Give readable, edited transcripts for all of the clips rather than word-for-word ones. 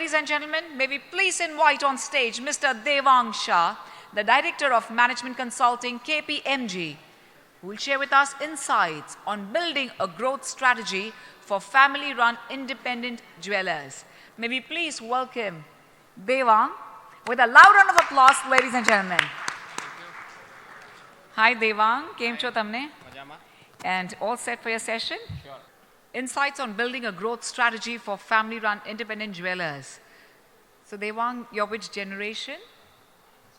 ladies and gentlemen, may we please invite on stage Mr. Devang Shah, the Director of Management Consulting, KPMG, who will share with us insights on building a growth strategy for family-run independent jewelers. May we please welcome Devang with a loud round of applause, ladies and gentlemen. Hi Devang, came cho tamne? And all set for your session? Sure. Insights on building a growth strategy for family-run independent jewelers. So Devang, you're which generation?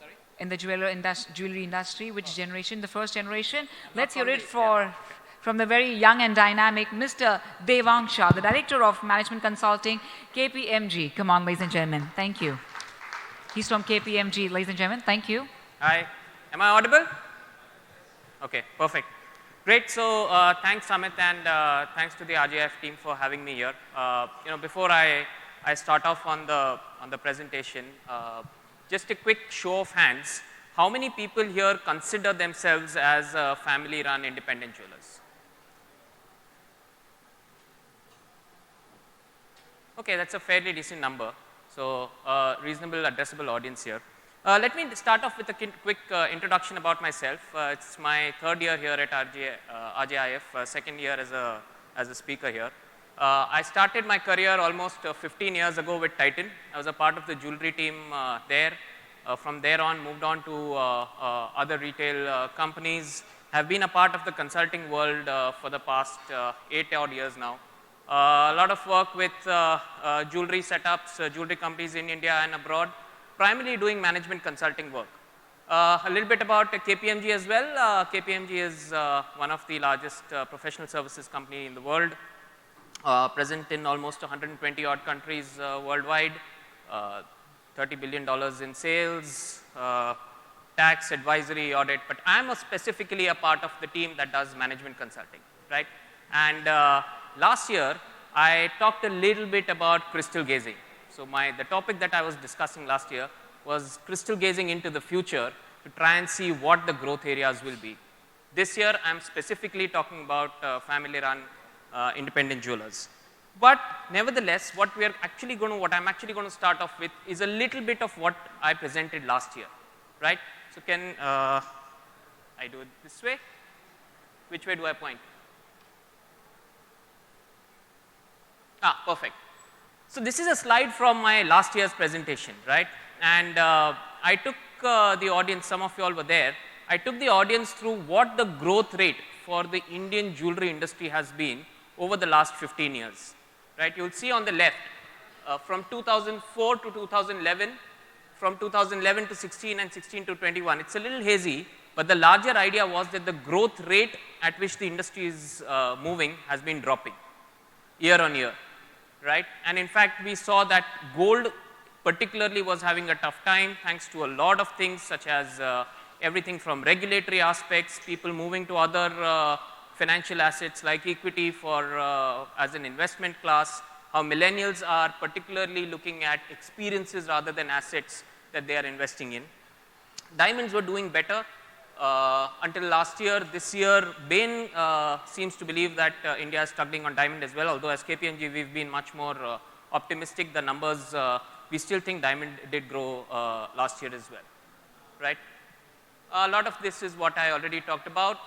Sorry? In the jewelry industry, which generation? The first generation? Let's hear it from the very young and dynamic Mr. Devang Shah, the Director of Management Consulting, KPMG. Come on, ladies and gentlemen. Thank you. He's from KPMG, ladies and gentlemen. Thank you. Hi. Am I audible? Okay, perfect. Great. So thanks, Amit, and thanks to the RJIF team for having me here. Before I start off on the presentation, just a quick show of hands. How many people here consider themselves as family-run independent jewelers? Okay, that's a fairly decent number. So reasonable addressable audience here. Let me start off with a quick introduction about myself. It's my third year here at RJIF, second year as a speaker here. I started my career almost 15 years ago with Titan. I was a part of the jewelry team there. From there on, moved on to other retail companies. Have been a part of the consulting world for the past 8 odd years now. A lot of work with jewelry setups, jewelry companies in India and abroad. Primarily doing management consulting work. A little bit about KPMG as well. KPMG is one of the largest professional services company in the world, present in almost 120 odd countries worldwide, $30 billion in sales, tax, advisory, audit, but I'm specifically a part of the team that does management consulting, right? And last year, I talked a little bit about crystal gazing. So the topic that I was discussing last year was crystal gazing into the future to try and see what the growth areas will be. This year, I'm specifically talking about family-run independent jewelers. But nevertheless, what I'm actually going to start off with is a little bit of what I presented last year, right? So can I do it this way? Which way do I point? Perfect. So this is a slide from my last year's presentation, right? And I took the audience, some of you all were there, I took the audience through what the growth rate for the Indian jewelry industry has been over the last 15 years, right? You'll see on the left, from 2004 to 2011, from 2011 to 16 and 16 to 21, it's a little hazy, but the larger idea was that the growth rate at which the industry is moving has been dropping year on year. Right? And in fact, we saw that gold particularly was having a tough time thanks to a lot of things such as everything from regulatory aspects, people moving to other financial assets like equity for as an investment class, how millennials are particularly looking at experiences rather than assets that they are investing in. Diamonds were doing better until last year. This year, Bain seems to believe that India is struggling on diamond as well, although as KPMG we've been much more optimistic. The numbers, we still think diamond did grow last year as well, right? A lot of this is what I already talked about.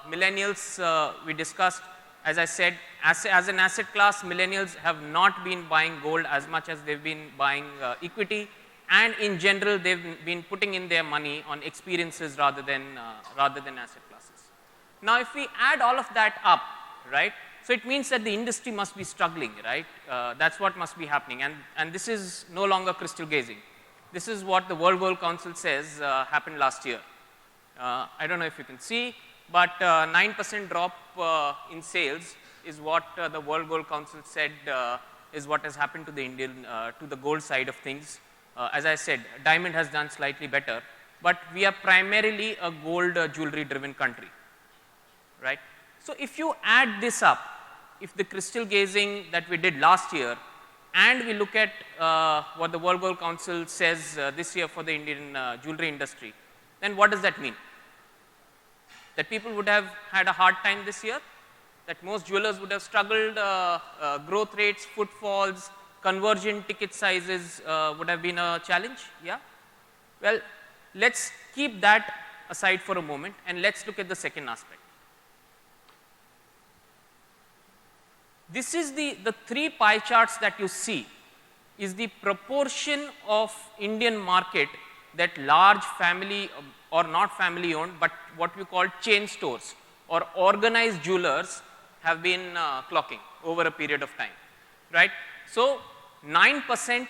Millennials we discussed. As I said, as an asset class, millennials have not been buying gold as much as they've been buying equity. And in general, they've been putting in their money on experiences rather than asset classes. Now, if we add all of that up, right, so it means that the industry must be struggling, right? That's what must be happening. And this is no longer crystal gazing. This is what the World Gold Council says happened last year. I don't know if you can see, but 9% drop in sales is what the World Gold Council said is what has happened to the to the gold side of things. As I said, diamond has done slightly better, but we are primarily a gold jewelry driven country, right? So if you add this up, if the crystal gazing that we did last year and we look at what the World Gold Council says this year for the Indian jewelry industry, then what does that mean? That people would have had a hard time this year, that most jewelers would have struggled, growth rates, footfalls, conversion ticket sizes would have been a challenge, yeah? Well, let's keep that aside for a moment and let's look at the second aspect. This is the three pie charts that you see is the proportion of Indian market that large family or not family owned, but what we call chain stores or organized jewelers have been clocking over a period of time, right? So, 9%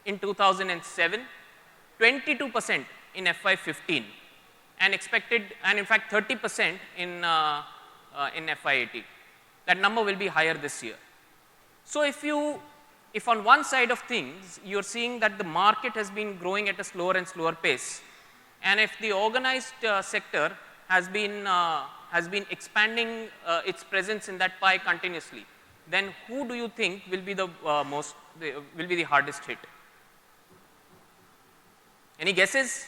in 2007, 22% in FY15 and expected, and in fact 30% in FY18. That number will be higher this year. So, if on one side of things you are seeing that the market has been growing at a slower and slower pace, and if the organized sector has been expanding its presence in that pie continuously, then who do you think will be the will be the hardest hit? Any guesses?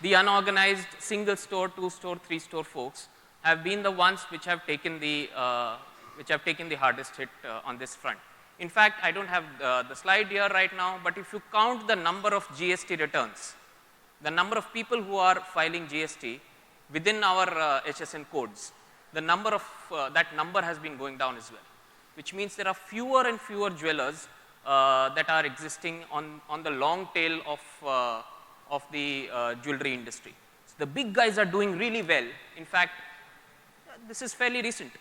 The unorganized single store, 2 store, 3 store folks have been the ones which have taken the hardest hit on this front. In fact, I don't have the slide here right now, but if you count the number of GST returns, the number of people who are filing GST within our HSN codes, the number of that number has been going down as well, which means there are fewer and fewer jewelers that are existing on the long tail of the jewelry industry. So, the big guys are doing really well. In fact, this is fairly recent,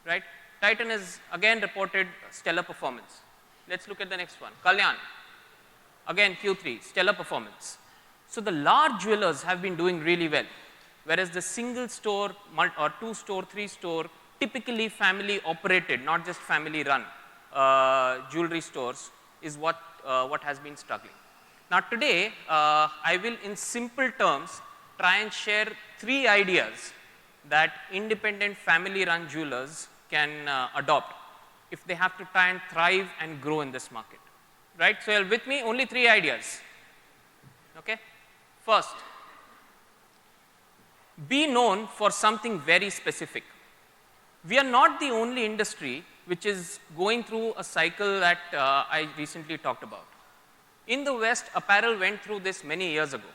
right? Titan has again reported stellar performance. Let's look at the next one. Kalyan, again Q3, stellar performance. So, the large jewelers have been doing really well, whereas the single store or 2 store, 3 store, typically family operated, not just family run jewelry stores is what has been struggling. Now, today I will in simple terms try and share 3 ideas that independent family run jewelers can adopt if they have to try and thrive and grow in this market, right. So, you're with me, only 3 ideas. Okay. First, be known for something very specific. We are not the only industry which is going through a cycle that I recently talked about. In the West, apparel went through this many years ago,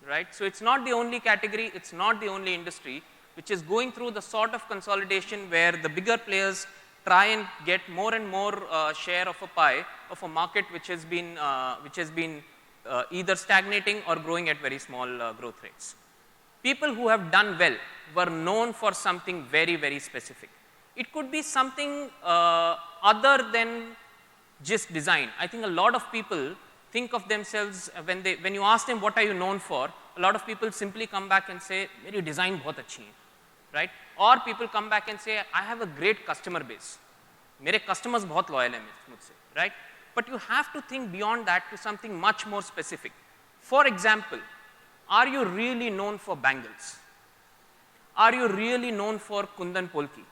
right. So, it's not the only category, it's not the only industry which is going through the sort of consolidation where the bigger players try and get more and more share of a pie of a market which has been either stagnating or growing at very small growth rates. People who have done well were known for something very, very specific. It could be something other than just design. I think a lot of people think of themselves when you ask them what are you known for, a lot of people simply come back and say, "Meri design bahut achhi hai," right? Or people come back and say, "I have a great customer base. Mere customers bahut loyal hai mujhse," right? But you have to think beyond that to something much more specific. For example, are you really known for bangles? Are you really known for Kundan Polki?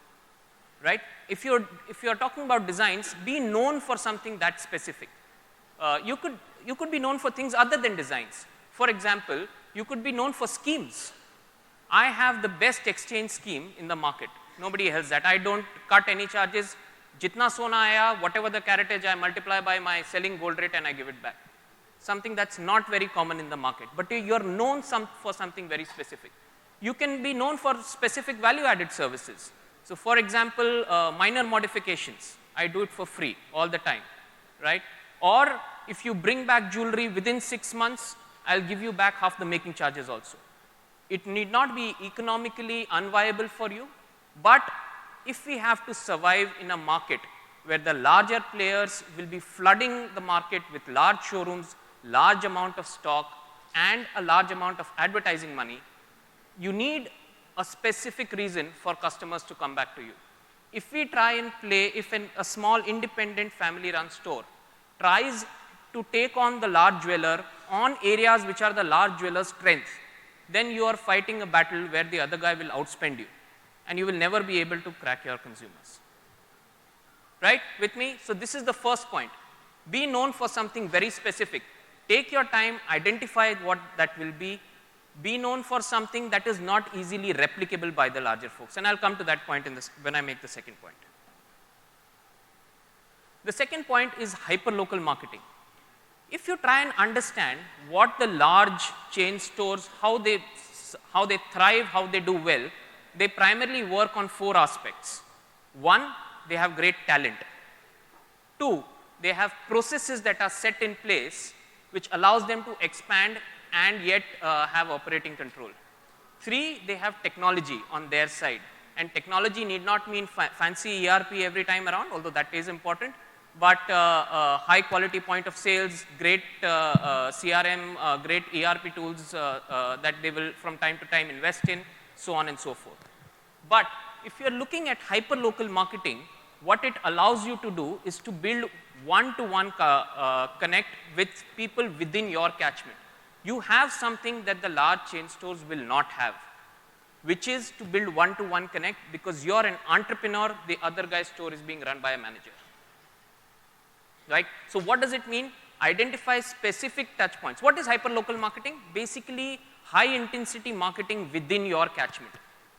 Right? If you're talking about designs, be known for something that specific. You could be known for things other than designs. For example, you could be known for schemes. I have the best exchange scheme in the market. Nobody has that. I don't cut any charges. Jitna sona aaya, whatever the caratage, I multiply by my selling gold rate and I give it back. Something that's not very common in the market, but you're known for something very specific. You can be known for specific value added services. So, for example, minor modifications, I do it for free all the time, right? Or if you bring back jewelry within 6 months, I'll give you back half the making charges also. It need not be economically unviable for you, but if we have to survive in a market where the larger players will be flooding the market with large showrooms, large amount of stock and a large amount of advertising money, you need a specific reason for customers to come back to you. If we try and play, if a small independent family run store tries to take on the large jeweler on areas which are the large jeweler's strength, then you are fighting a battle where the other guy will outspend you and you will never be able to crack your consumers. Right with me? So, this is the first point. Be known for something very specific. Take your time, identify what that will be. Be known for something that is not easily replicable by the larger folks, and I'll come to that point when I make the second point. The second point is hyperlocal marketing. If you try and understand what the large chain stores, how they thrive, how they do well, they primarily work on 4 aspects. 1, they have great talent. 2, they have processes that are set in place which allows them to expand and yet have operating control. 3, they have technology on their side, and technology need not mean fancy ERP every time around, although that is important, but high quality point of sales, great CRM, great ERP tools that they will from time to time invest in, so on and so forth. But if you are looking at hyperlocal marketing, what it allows you to do is to build one-to-one connect with people within your catchment. You have something that the large chain stores will not have, which is to build one-to-one connect, because you're an entrepreneur, the other guy's store is being run by a manager. Right? So what does it mean? Identify specific touch points. What is hyperlocal marketing? Basically, high intensity marketing within your catchment,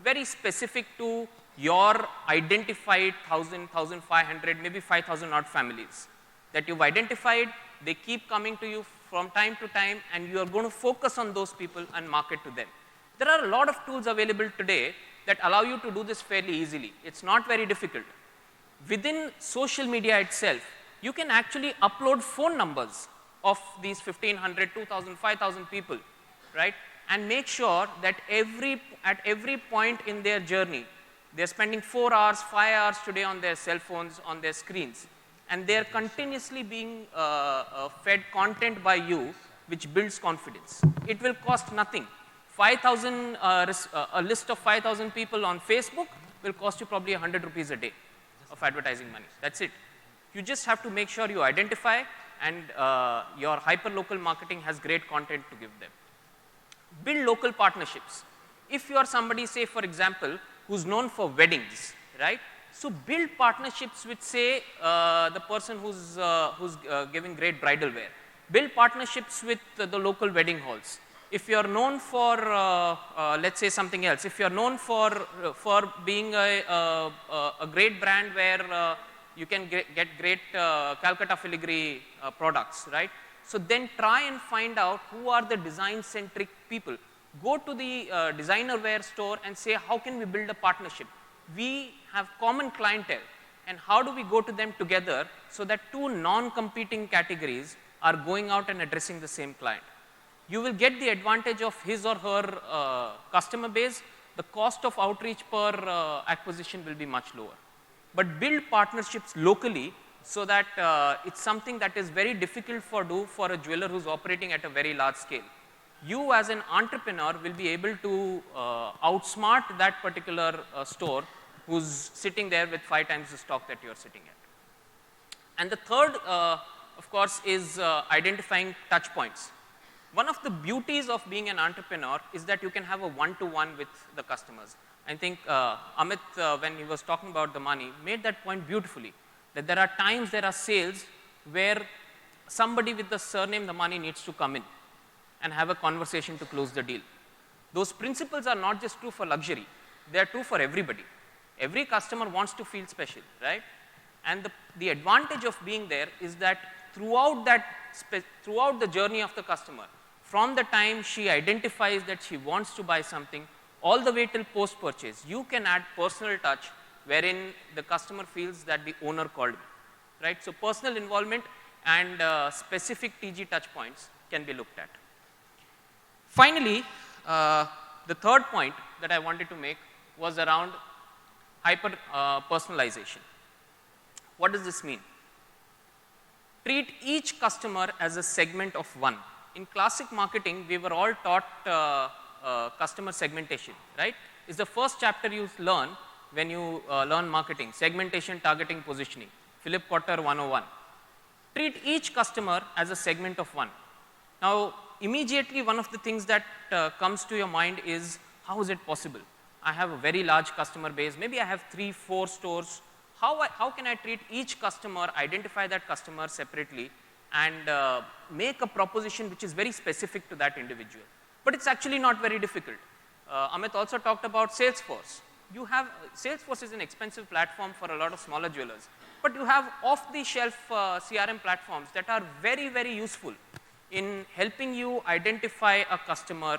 very specific to your identified 1,000, 1,500, maybe 5,000 odd families that you've identified. They keep coming to you from time to time, and you are going to focus on those people and market to them. There are a lot of tools available today that allow you to do this fairly easily. It's not very difficult. Within social media itself, you can actually upload phone numbers of these 1,500, 2,000, 5,000 people, right? And make sure that at every point in their journey, they're spending 4 hours, 5 hours today on their cell phones, on their screens, and they're continuously being fed content by you, which builds confidence. It will cost nothing. 5,000, a list of 5,000 people on Facebook will cost you probably 100 rupees a day of advertising money. That's it. You just have to make sure you identify, and your hyperlocal marketing has great content to give them. Build local partnerships. If you are somebody, say for example, who's known for weddings, right? So build partnerships with, say, the person who's giving great bridal wear. Build partnerships with the local wedding halls. If you are known for, let's say something else, if you are known for being a great brand where you can get great Calcutta filigree products, right? So then try and find out who are the design-centric people. Go to the designer wear store and say, how can we build a partnership? We have common clientele, and how do we go to them together so that 2 non-competing categories are going out and addressing the same client? You will get the advantage of his or her customer base. The cost of outreach per acquisition will be much lower. But build partnerships locally so that it's something that is very difficult for a jeweler who's operating at a very large scale. You as an entrepreneur will be able to outsmart that particular store who's sitting there with 5 times the stock that you're sitting at. And the third, of course, is identifying touch points. One of the beauties of being an entrepreneur is that you can have a one-to-one with the customers. I think Amit, when he was talking about the money, made that point beautifully, that there are times there are sales where somebody with the surname the money needs to come in and have a conversation to close the deal. Those principles are not just true for luxury, they are true for everybody. Every customer wants to feel special, right? And the advantage of being there is that throughout the journey of the customer, from the time she identifies that she wants to buy something, all the way till post-purchase, you can add personal touch wherein the customer feels that the owner called me, right? So personal involvement and specific TG touch points can be looked at. Finally, the third point that I wanted to make was around hyper personalization. What does this mean? Treat each customer as a segment of one. In classic marketing, we were all taught customer segmentation, right? It's the first chapter you learn when you learn marketing, segmentation, targeting, positioning, Philip Kotler 101. Treat each customer as a segment of one. Now, immediately one of the things that comes to your mind is, how is it possible? I have a very large customer base, maybe I have 3, 4 stores. How can I treat each customer, identify that customer separately, and make a proposition which is very specific to that individual? But it's actually not very difficult. Amit also talked about Salesforce. you have, Salesforce is an expensive platform for a lot of smaller jewelers, but you have off-the-shelf CRM platforms that are very, very useful in helping you identify a customer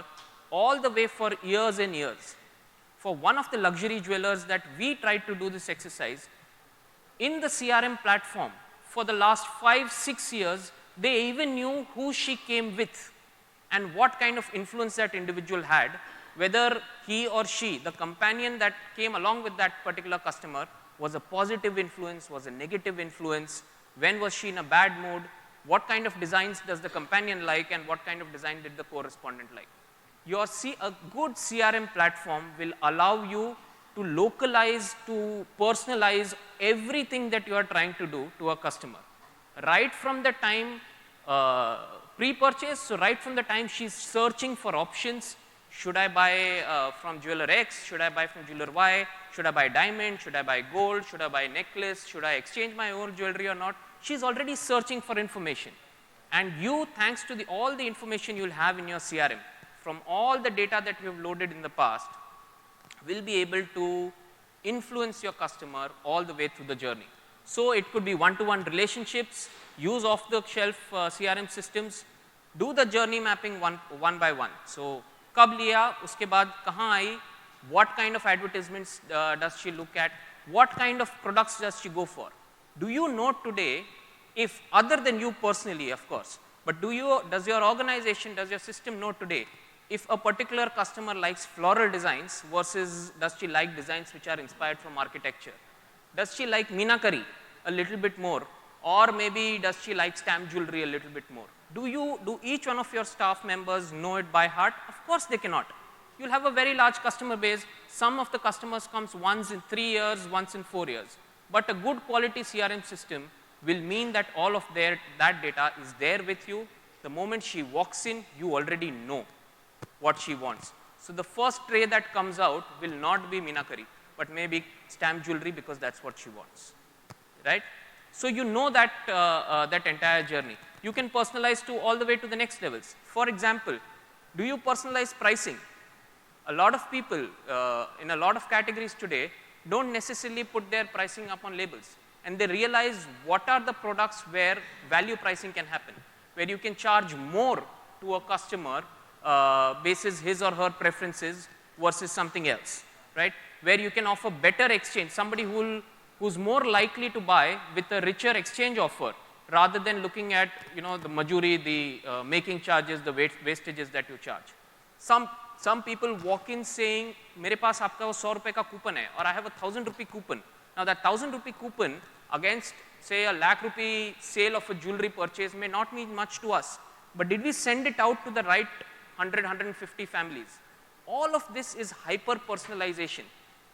all the way for years and years. For one of the luxury jewelers that we tried to do this exercise, in the CRM platform for the last 5-6 years, they even knew who she came with and what kind of influence that individual had, whether he or she, the companion that came along with that particular customer, was a positive influence, was a negative influence, when was she in a bad mood, what kind of designs does the companion like, and what kind of design did the correspondent like. A good CRM platform will allow you to localize, to personalize everything that you are trying to do to a customer. Right from the time pre-purchase, so right from the time she's searching for options, should I buy from jeweler X, should I buy from jeweler Y, should I buy diamond, should I buy gold, should I buy necklace, should I exchange my old jewelry or not, she's already searching for information. And you, thanks to all the information you'll have in your CRM, from all the data that you've loaded in the past, will be able to influence your customer all the way through the journey. So it could be one-to-one relationships, use off-the-shelf CRM systems, do the journey mapping one by one. So कब लिया, उसके बाद कहाँ आई, what kind of advertisements does she look at, what kind of products does she go for. Do you know today, if other than you personally, of course, but does your organization, does your system know today, if a particular customer likes floral designs versus does she like designs which are inspired from architecture? Does she like meenakari a little bit more, or maybe does she like stamp jewelry a little bit more? Do each one of your staff members know it by heart? Of course they cannot. You'll have a very large customer base. Some of the customers comes once in 3 years, once in 4 years. But a good quality CRM system will mean that all of that data is there with you. The moment she walks in, you already know what she wants. So the first tray that comes out will not be meenakari, but maybe stamp jewelry because that's what she wants, right? So you know that that entire journey. You can personalize to all the way to the next levels. For example, do you personalize pricing? A lot of people in a lot of categories today don't necessarily put their pricing up on labels, and they realize what are the products where value pricing can happen, where you can charge more to a customer basis his or her preferences versus something else, right? Where you can offer better exchange, somebody who's more likely to buy with a richer exchange offer rather than looking at, you know, the majuri, the making charges, the wastages that you charge. Some people walk in saying, मेरे पास आपका वो 100 रुपए का coupon है, or I have a 1,000 rupee coupon. Now that 1,000 rupee coupon against say a lakh rupee sale of a jewelry purchase may not mean much to us, but did we send it out to the right 100-150 families? All of this is hyper personalization,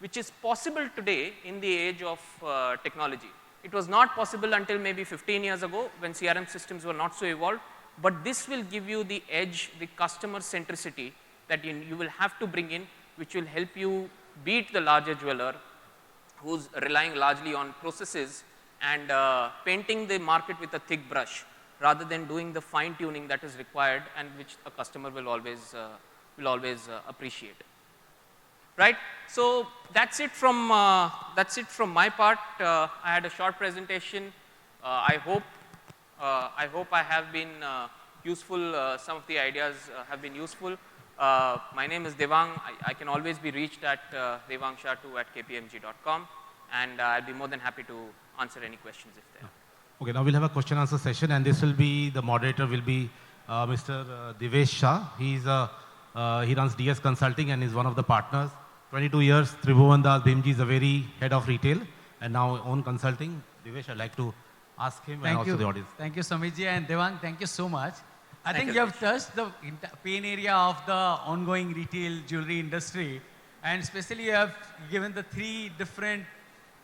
which is possible today in the age of technology. It was not possible until maybe 15 years ago when CRM systems were not so evolved, but this will give you the edge, the customer centricity that you will have to bring in, which will help you beat the larger jeweler who's relying largely on processes and painting the market with a thick brush rather than doing the fine tuning that is required and which a customer will always appreciate. Right? So that's it from my part. I had a short presentation. I hope I have been useful. Some of the ideas have been useful. My name is Devang. I can always be reached at devangshah2@kpmg.com, and I'll be more than happy to answer any questions if there are. Okay, now we'll have a question answer session, and this will be, the moderator will be Mr. Devesh Shah. He runs DS Consulting and is one of the partners. 22 years, Tribhuvan Das Bhimji is a very head of retail and now own consulting. Devesh, I'd like to ask him and also the audience. Thank you, Samitji, and Devang, thank you so much. I think you, you have touched the pain area of the ongoing retail jewelry industry, and especially you have given the 3 different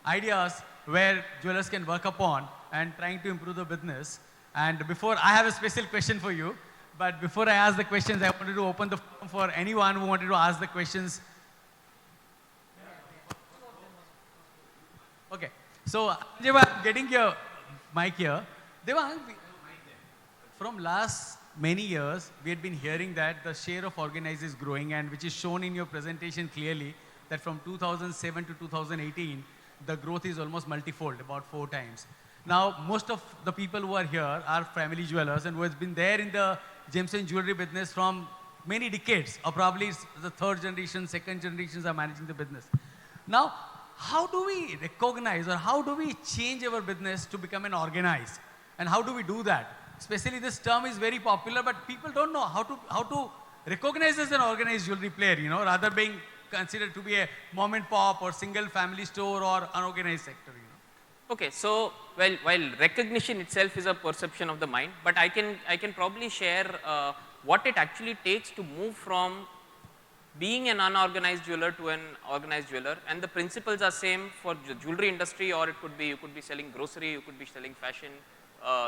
ideas where jewelers can work upon and trying to improve the business. And before, I have a special question for you, but before I ask the questions, I wanted to open the forum for anyone who wanted to ask the questions. Okay, so Devang, I'm getting your mic here. Devang, from last many years, we had been hearing that the share of organized is growing, and which is shown in your presentation clearly. that from 2007 to 2018, the growth is almost multifold, about 4 times. Now, most of the people who are here are family jewelers and who has been there in the gems and jewelry business from many decades, or probably it's the third generation, second generations are managing the business. Now, how do we recognize or how do we change our business to become an organized? And how do we do that? Especially this term is very popular, but people don't know how to recognize as an organized jewelry player, you know, rather being considered to be a mom and pop or single family store or unorganized sector, you know. Okay, so while recognition itself is a perception of the mind, but I can probably share what it actually takes to move from being an unorganized jeweler to an organized jeweler, and the principles are same for the jewelry industry, or it could be, you could be selling grocery, you could be selling fashion,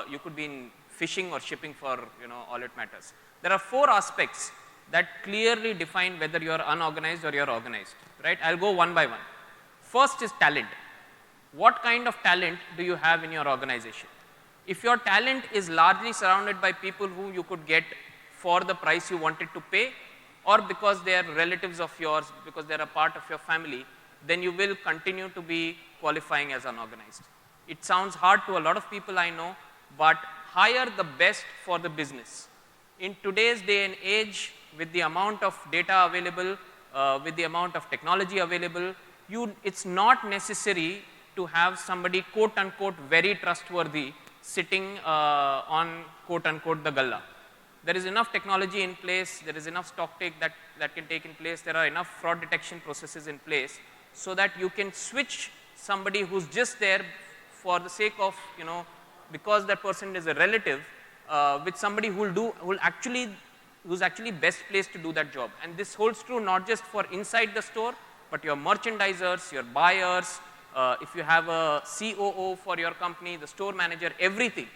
you could be in fishing or shipping, for, you know, all it matters. There are 4 aspects that clearly define whether you are unorganized or you are organized, right? I'll go one by one. First is talent. What kind of talent do you have in your organization? If your talent is largely surrounded by people who you could get for the price you wanted to pay, or because they are relatives of yours, because they are a part of your family, then you will continue to be qualifying as unorganized. It sounds hard to a lot of people, I know, but hire the best for the business. In today's day and age, with the amount of data available, with the amount of technology available, it's not necessary to have somebody quote unquote very trustworthy sitting on quote unquote the galla. There is enough technology in place, there is enough stock take that can take in place, there are enough fraud detection processes in place, so that you can switch somebody who's just there for the sake of, you know, because that person is a relative, with somebody who's actually best placed to do that job. And this holds true not just for inside the store, but your merchandisers, your buyers, if you have a COO for your company, the store manager, everything.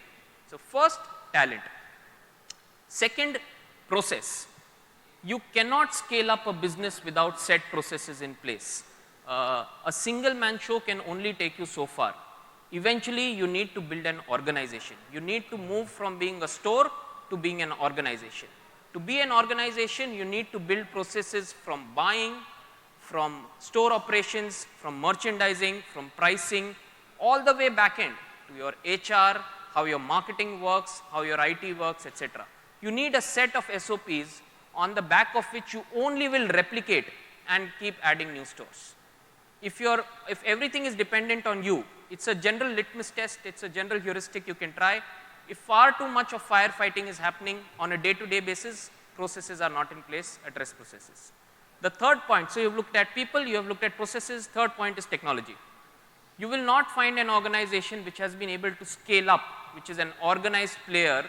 So first, talent. Second, process. You cannot scale up a business without set processes in place. A single man show can only take you so far. Eventually, you need to build an organization. You need to move from being a store to being an organization. To be an organization, you need to build processes from buying, from store operations, from merchandising, from pricing, all the way back end to your HR, how your marketing works, how your IT works, etc. You need a set of SOPs on the back of which you only will replicate and keep adding new stores. If everything is dependent on you, it's a general litmus test, it's a general heuristic you can try. If far too much of firefighting is happening on a day-to-day basis, processes are not in place, address processes. The third point, so you've looked at people, you have looked at processes, third point is technology. You will not find an organization which has been able to scale up, which is an organized player,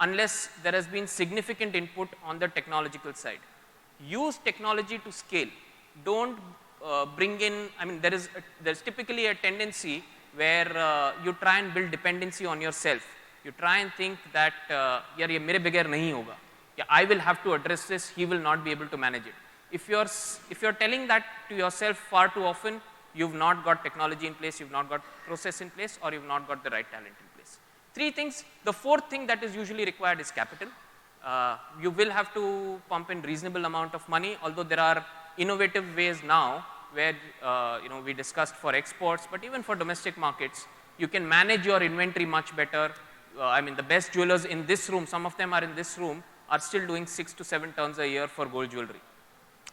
unless there has been significant input on the technological side. Use technology to scale. Don't bring in, I mean, there's typically a tendency where you try and build dependency on yourself. You try and think that, yaar ye mere bagair nahi hoga. Yeah, I will have to address this, he will not be able to manage it. If you're telling that to yourself far too often, you've not got technology in place, you've not got process in place, or you've not got the right talent in place. 3 things. The fourth thing that is usually required is capital. You will have to pump in reasonable amount of money, although there are innovative ways now where we discussed for exports, but even for domestic markets, you can manage your inventory much better. I mean, the best jewelers in this room, some of them are in this room, are still doing 6 to 7 turns a year for gold jewelry.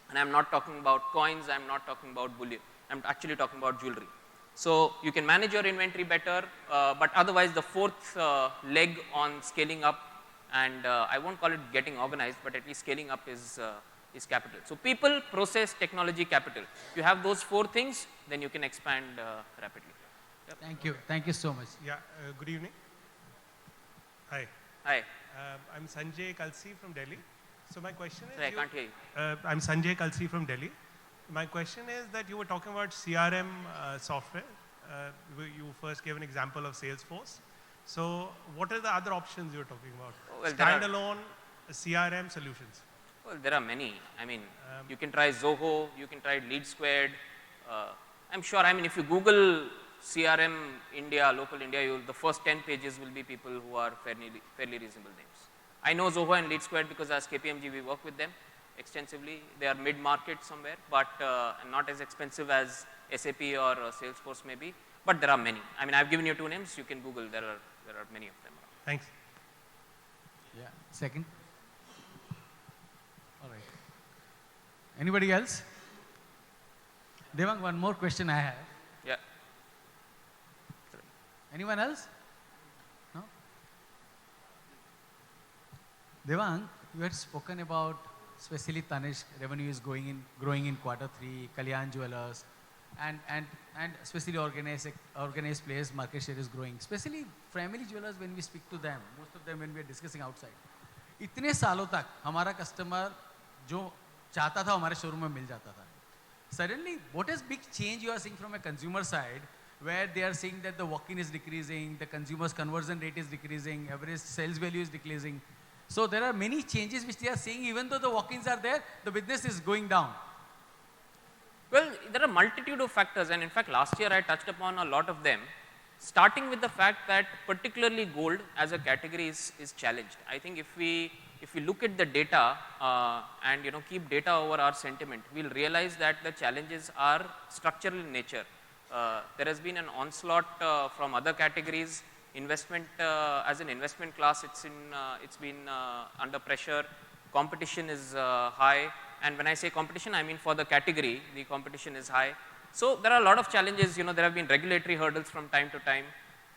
And I'm not talking about coins, I'm not talking about bullion, I'm actually talking about jewelry. So you can manage your inventory better, but otherwise the fourth leg on scaling up, and I won't call it getting organized, but at least scaling up is capital. So people, process, technology, capital. You have those 4 things, then you can expand rapidly. Yep. Thank you so much. Yeah, good evening. Hi. Hi. I'm Sanjay Kalsi from Delhi. So my question is, Sorry, I can't hear you. I'm Sanjay Kalsi from Delhi. My question is that you were talking about CRM software. You first gave an example of Salesforce. So what are the other options you're talking about? Well, standalone CRM solutions. Well, there are many. I mean, you can try Zoho, you can try Lead Squared. I'm sure, I mean, if you Google CRM India, local India, the first 10 pages will be people who are fairly reasonable names. I know Zoho and Lead Squared because as KPMG we work with them. extensively. They are mid-market somewhere, but not as expensive as SAP or Salesforce maybe, but there are many. I mean, I've given you 2 names, you can Google, there are many of them. Thanks. Yeah. Second. All right. Anybody else? Devang, one more question I have. Yeah. Anyone else? No? Devang, you had spoken about, especially Tanishq, revenue is growing in Q3, Kalyan Jewellers, and especially organized players, market share is growing. Especially family jewelers, when we speak to them, most of them when we are discussing outside, इतने सालों तक हमारा customer जो चाहता था हमारे showroom में मिल जाता था. Suddenly, what is big change you are seeing from a consumer side, where they are seeing that the walk-in is decreasing, the consumer's conversion rate is decreasing, average sales value is decreasing. So there are many changes which they are seeing, even though the walk-ins are there, the business is going down. Well, there are multitude of factors, and in fact last year I touched upon a lot of them, starting with the fact that particularly gold as a category is challenged. I think if we look at the data and keep data over our sentiment, we'll realize that the challenges are structural in nature. There has been an onslaught from other categories. Investment as an investment class, it's been under pressure. Competition is high, and when I say competition, I mean for the category, the competition is high. So there are a lot of challenges. There have been regulatory hurdles from time to time.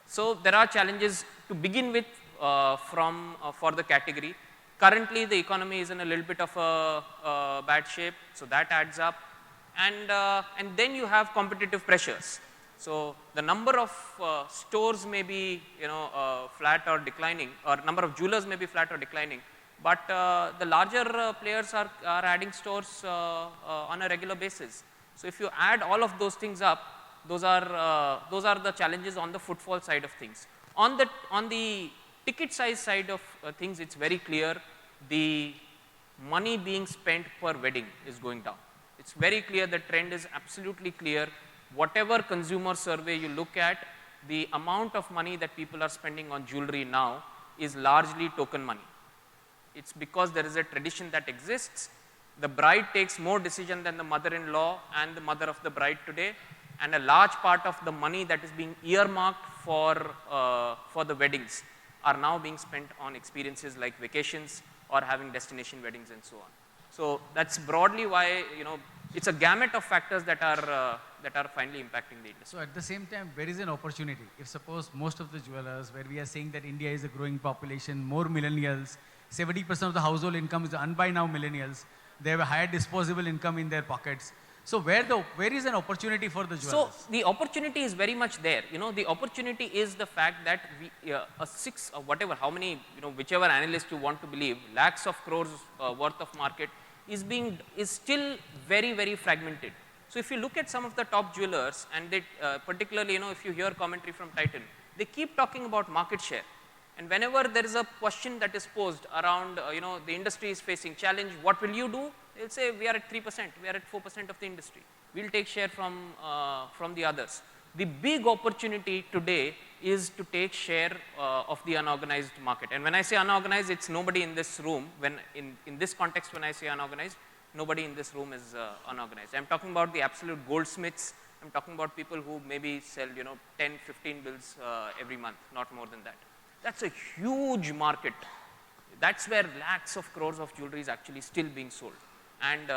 So there are challenges to begin with for the category. Currently, the economy is in a little bit of a bad shape, so that adds up, and then you have competitive pressures. So the number of stores may be flat or declining, or number of jewelers may be flat or declining, but the larger players are adding stores on a regular basis. So if you add all of those things up, those are the challenges on the footfall side of things. On the ticket size side of things, it's very clear the money being spent per wedding is going down. It's very clear, the trend is absolutely clear. Whatever consumer survey you look at, the amount of money that people are spending on jewelry now is largely token money. It's because there is a tradition that exists. The bride takes more decision than the mother-in-law and the mother of the bride today, and a large part of the money that is being earmarked for the weddings are now being spent on experiences like vacations or having destination weddings and so on. So that's broadly why it's a gamut of factors that are finally impacting the industry. So at the same time, where is an opportunity? If suppose most of the jewelers, where we are saying that India is a growing population, more millennials, 70% of the household income is earned by now millennials, they have a higher disposable income in their pockets. So where is an opportunity for the jewelers? So the opportunity is very much there. The opportunity is the fact that how many, whichever analyst you want to believe, lakhs of crores worth of market is still very, very fragmented. So if you look at some of the top jewelers, and they particularly, if you hear commentary from Titan, they keep talking about market share. And whenever there is a question that is posed around, the industry is facing challenge, what will you do? They'll say, we are at 3%, we are at 4% of the industry. We'll take share from the others. The big opportunity today is to take share of the unorganized market. And when I say unorganized, it's nobody in this room. In this context, when I say unorganized, nobody in this room is unorganized. I'm talking about the absolute goldsmiths. I'm talking about people who maybe sell, 10, 15 bills every month, not more than that. That's a huge market. That's where lakhs of crores of jewelry is actually still being sold. And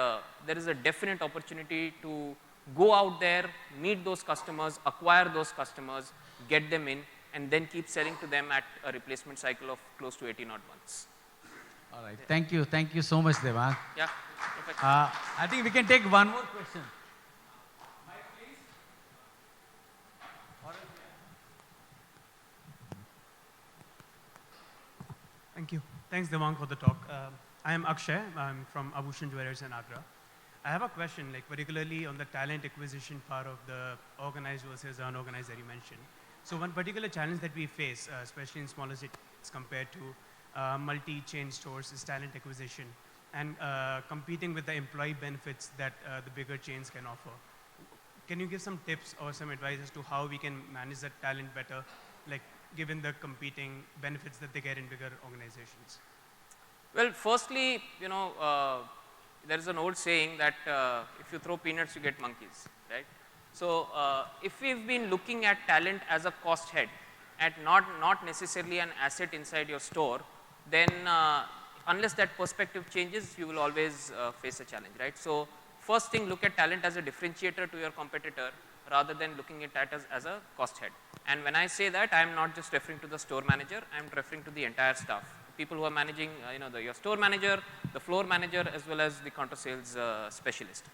there is a definite opportunity to go out there, meet those customers, acquire those customers, get them in, and then keep selling to them at a replacement cycle of close to 18 odd months. All right. Thank you. Thank you so much, Devang. Yeah, perfect. I think we can take one more question. Thank you. Thanks, Devang, for the talk. I am Akshay. I'm from Abhushan Jewellers in Agra. I have a question, particularly on the talent acquisition part of the organized versus unorganized that you mentioned. So one particular challenge that we face, especially in smaller cities compared to multi-chain stores, is talent acquisition and competing with the employee benefits that the bigger chains can offer. Can you give some tips or some advice as to how we can manage that talent better, given the competing benefits that they get in bigger organizations? Well, firstly, there is an old saying that if you throw peanuts, you get monkeys, right? So if we've been looking at talent as a cost head and not necessarily an asset inside your store, then unless that perspective changes, you will always face a challenge, right? So first thing, look at talent as a differentiator to your competitor rather than looking at that as a cost head. And when I say that, I am not just referring to the store manager, I am referring to the entire staff. People who are managing, your store manager, the floor manager, as well as the counter sales specialist.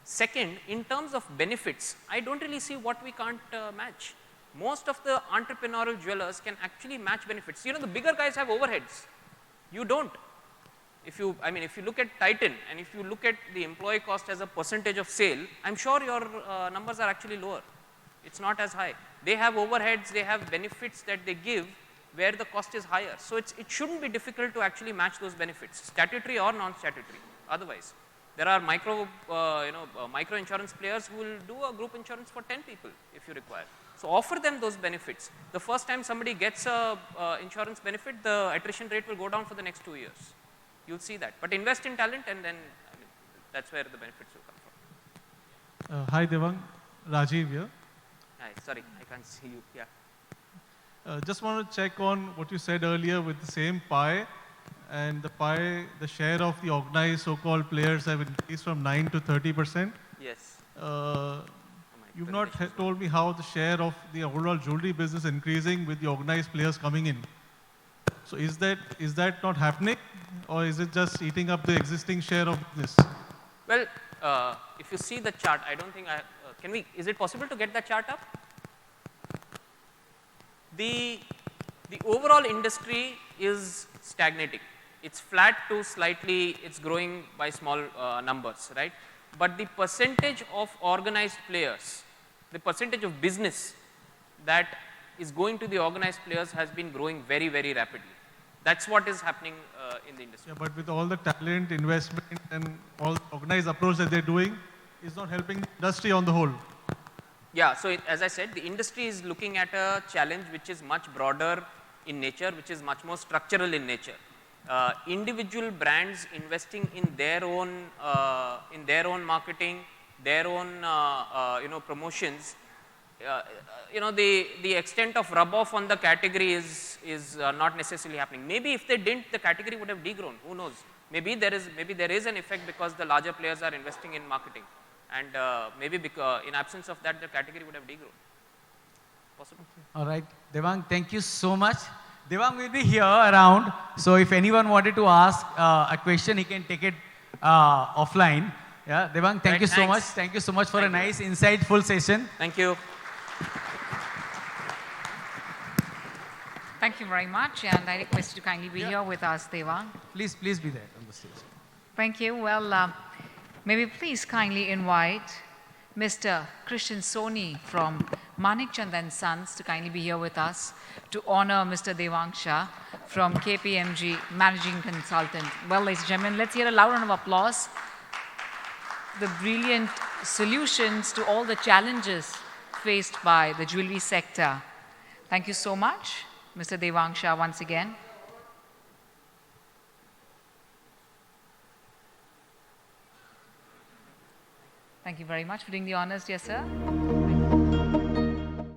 Second, in terms of benefits, I don't really see what we can't match. Most of the entrepreneurial jewelers can actually match benefits. You know, the bigger guys have overheads. You don't. If you look at Titan and if you look at the employee cost as a percentage of sale, I'm sure your numbers are actually lower. It's not as high. They have overheads, they have benefits that they give where the cost is higher. So it shouldn't be difficult to actually match those benefits, statutory or non-statutory. Otherwise, there are micro insurance players who will do a group insurance for 10 people if you require. So offer them those benefits. The first time somebody gets a insurance benefit, the attrition rate will go down for the next 2 years. You'll see that. But invest in talent and then that's where the benefits will come from. Hi Devang, Rajiv here. Hi, sorry, I can't see you. Yeah. Just want to check on what you said earlier with the same pie, and the pie, the share of the organized so-called players have increased from 9 to 30%. Yes. You've not told me how the share of the overall jewelry business increasing with the organized players coming in. So is that not happening, or is it just eating up the existing share of business? Well, if you see the chart, I don't think is it possible to get that chart up? The overall industry is stagnating. It's flat to slightly, it's growing by small numbers, right? But the percentage of organized players, the percentage of business that is going to the organized players has been growing very, very rapidly. That's what is happening in the industry. Yeah, but with all the talent, investment, and all the organized approach that they're doing, it's not helping the industry on the whole. Yeah, so as I said, the industry is looking at a challenge which is much broader in nature, which is much more structural in nature. Individual brands investing in their own marketing, their own promotions. The extent of rub off on the category is not necessarily happening. Maybe if they didn't, the category would have degrown. Who knows? Maybe there is an effect because the larger players are investing in marketing, and maybe because in absence of that, the category would have degrown. Possible. All right, Devang, thank you so much. Devang will be here around, so if anyone wanted to ask a question, he can take it offline. Yeah, Devang, thank you so much. Thank you so much for a nice, insightful session. Thank you. Thank you very much, and I request you to kindly be here with us, Devang. Please be there on the stage. Thank you. Well, may we please kindly invite Mr. Christian Soni from Manik Chand & Sons to kindly be here with us to honor Mr. Devang Shah from KPMG Managing Consultant. Well, ladies and gentlemen, let's hear a loud round of applause. The brilliant solutions to all the challenges faced by the jewelry sector. Thank you so much, Mr. Devang Shah, once again. Thank you very much for doing the honors, dear sir.